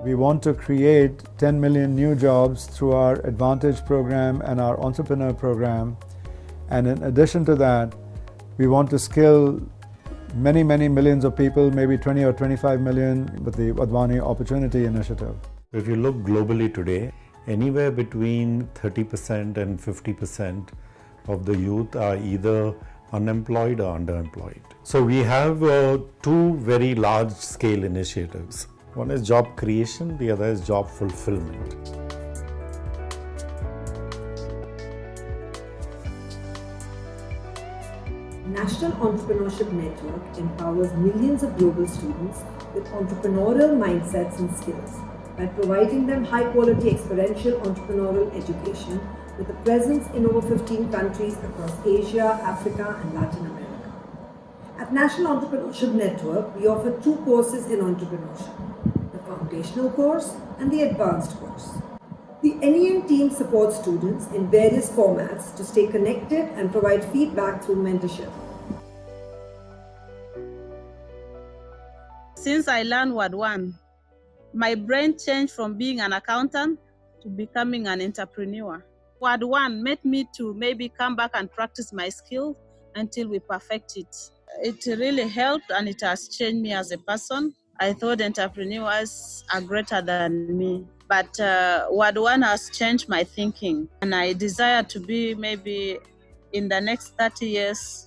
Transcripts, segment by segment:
We want to create 10 million new jobs through our Advantage program and our Entrepreneur program. And in addition to that, we want to skill many millions of people, maybe 20 or 25 million with the Wadhwani Opportunity Initiative. If you look globally today, anywhere between 30% and 50% of the youth are either unemployed or underemployed. So we have two very large scale initiatives. One is job creation, the other is job fulfillment. National Entrepreneurship Network empowers millions of global students with entrepreneurial mindsets and skills by providing them high-quality experiential entrepreneurial education with a presence in over 15 countries across Asia, Africa, and Latin America. At National Entrepreneurship Network, we offer two courses in entrepreneurship, the foundational course and the advanced course. The NEN team supports students in various formats to stay connected and provide feedback through mentorship. Since I learned Wadhwani, my brain changed from being an accountant to becoming an entrepreneur. Wadhwani made me to maybe come back and practice my skill until we perfect it. It really helped and it has changed me as a person. I thought entrepreneurs are greater than me, but Wadhwani has changed my thinking, and I desire to be maybe in the next 30 years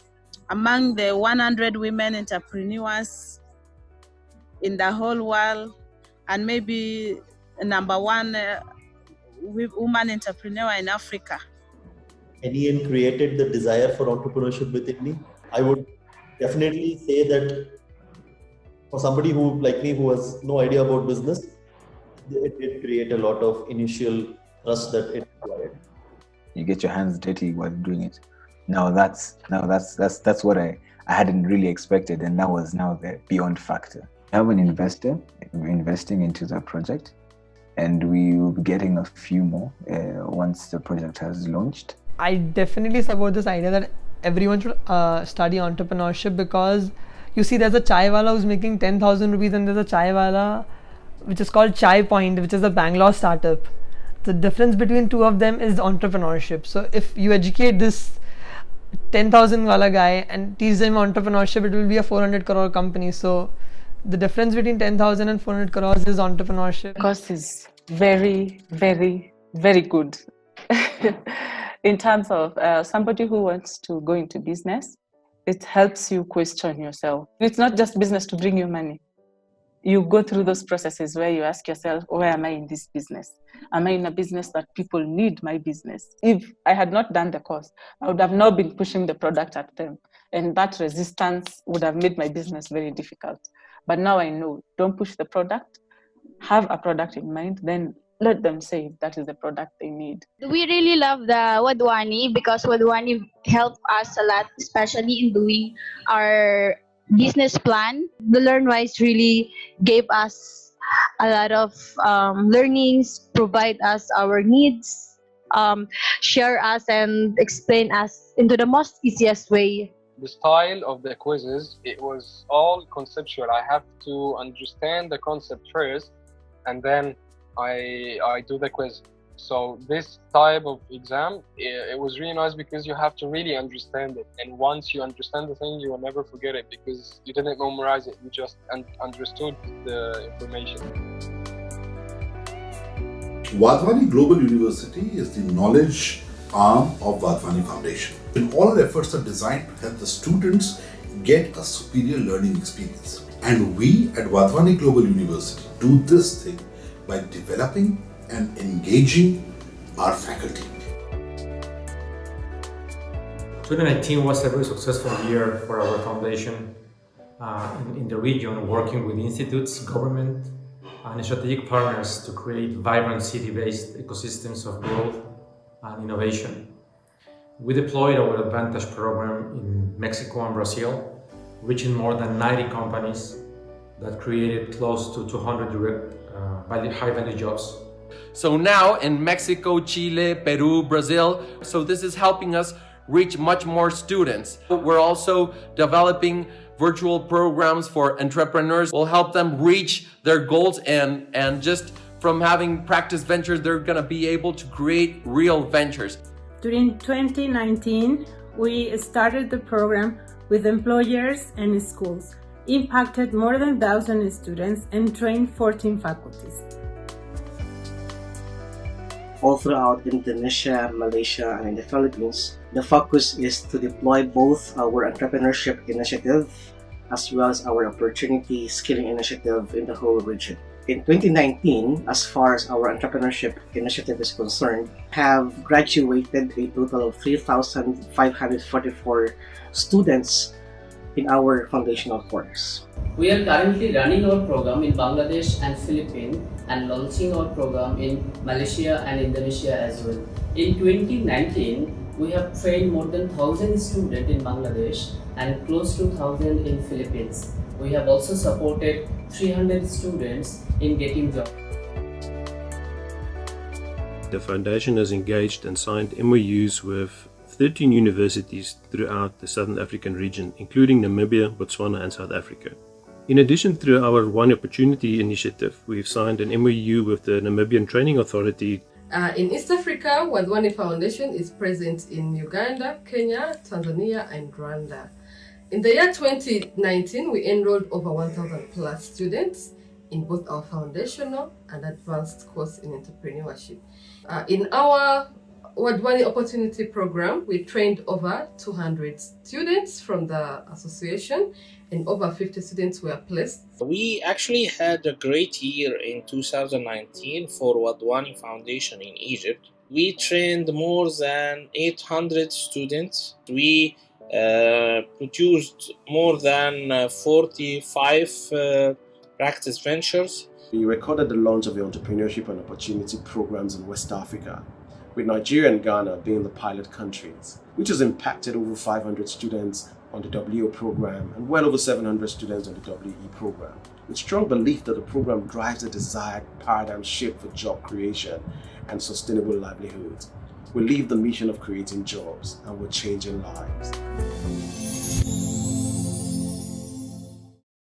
among the 100 women entrepreneurs in the whole world, and maybe number one woman entrepreneur in Africa. NEN created the desire for entrepreneurship within me. I would definitely say that for somebody who, like me, who has no idea about business, it did create a lot of initial trust that it required. You get your hands dirty while doing it. That's what I hadn't really expected, and that was now the beyond factor. I have an investor investing into the project, and we will be getting a few more once the project has launched. I definitely support this idea that everyone should study entrepreneurship, because you see there's a chai wala who's making 10,000 rupees and there's a chai wala which is called Chai Point, which is a Bangalore startup. The difference between two of them is entrepreneurship. So if you educate this 10,000 wala guy and teach them entrepreneurship, it will be a 400 crore company. So the difference between 10,000 and 400 crores is entrepreneurship. The course is very, very, very good. In terms of somebody who wants to go into business, it helps you question yourself. It's not just business to bring you money. You go through those processes where you ask yourself, where am I in this business? Am I in a business that people need my business? If I had not done the course, I would have not been pushing the product at them. And that resistance would have made my business very difficult. But now I know, don't push the product, have a product in mind, then let them say that is the product they need. We really love the Wadhwani because Wadhwani helped us a lot, especially in doing our business plan. The LearnWise really gave us a lot of learnings, provide us our needs, share us and explain us into the most easiest way. The style of the quizzes, it was all conceptual. I have to understand the concept first, and then I do the quiz. So this type of exam, it was really nice because you have to really understand it. And once you understand the thing, you will never forget it because you didn't memorize it. You just understood the information. Wadhwani Global University is the knowledge arm of Wadhwani Foundation. And all our efforts are designed to help the students get a superior learning experience. And we at Wadhwani Global University do this thing by developing and engaging our faculty. 2019 was a very successful year for our foundation in the region, working with institutes, government, and strategic partners to create vibrant city-based ecosystems of growth and innovation. We deployed our Advantage program in Mexico and Brazil, reaching more than 90 companies that created close to 200 direct high-value jobs. So now in Mexico, Chile, Peru, Brazil, so this is helping us reach much more students. We're also developing virtual programs for entrepreneurs. We'll help them reach their goals, and just from having practice ventures, they're gonna be able to create real ventures. During 2019, we started the program with employers and schools, impacted more than 1,000 students, and trained 14 faculties. All throughout Indonesia, Malaysia, and in the Philippines, the focus is to deploy both our entrepreneurship initiative as well as our opportunity skilling initiative in the whole region. In 2019, as far as our entrepreneurship initiative is concerned, have graduated a total of 3,544 students in our foundational course. We are currently running our program in Bangladesh and Philippines and launching our program in Malaysia and Indonesia as well. In 2019, we have trained more than 1,000 students in Bangladesh and close to 1,000 in Philippines. We have also supported 300 students in getting jobs. The foundation has engaged and signed MOUs with 13 universities throughout the Southern African region, including Namibia, Botswana, and South Africa. In addition, through our One Opportunity initiative, we've signed an MOU with the Namibian Training Authority. In East Africa, Wadhwani Foundation is present in Uganda, Kenya, Tanzania, and Rwanda. In the year 2019, we enrolled over 1,000 plus students in both our foundational and advanced course in entrepreneurship. In our Wadhwani Opportunity Program, we trained over 200 students from the association, and over 50 students were placed. We actually had a great year in 2019 for Wadhwani Foundation in Egypt. We trained more than 800 students. We produced more than 45 practice ventures. We recorded the launch of the Entrepreneurship and Opportunity programs in West Africa, with Nigeria and Ghana being the pilot countries, which has impacted over 500 students on the WO program and well over 700 students on the WE program, with strong belief that the program drives a desired paradigm shift for job creation and sustainable livelihoods. We live the mission of creating jobs, and we're changing lives.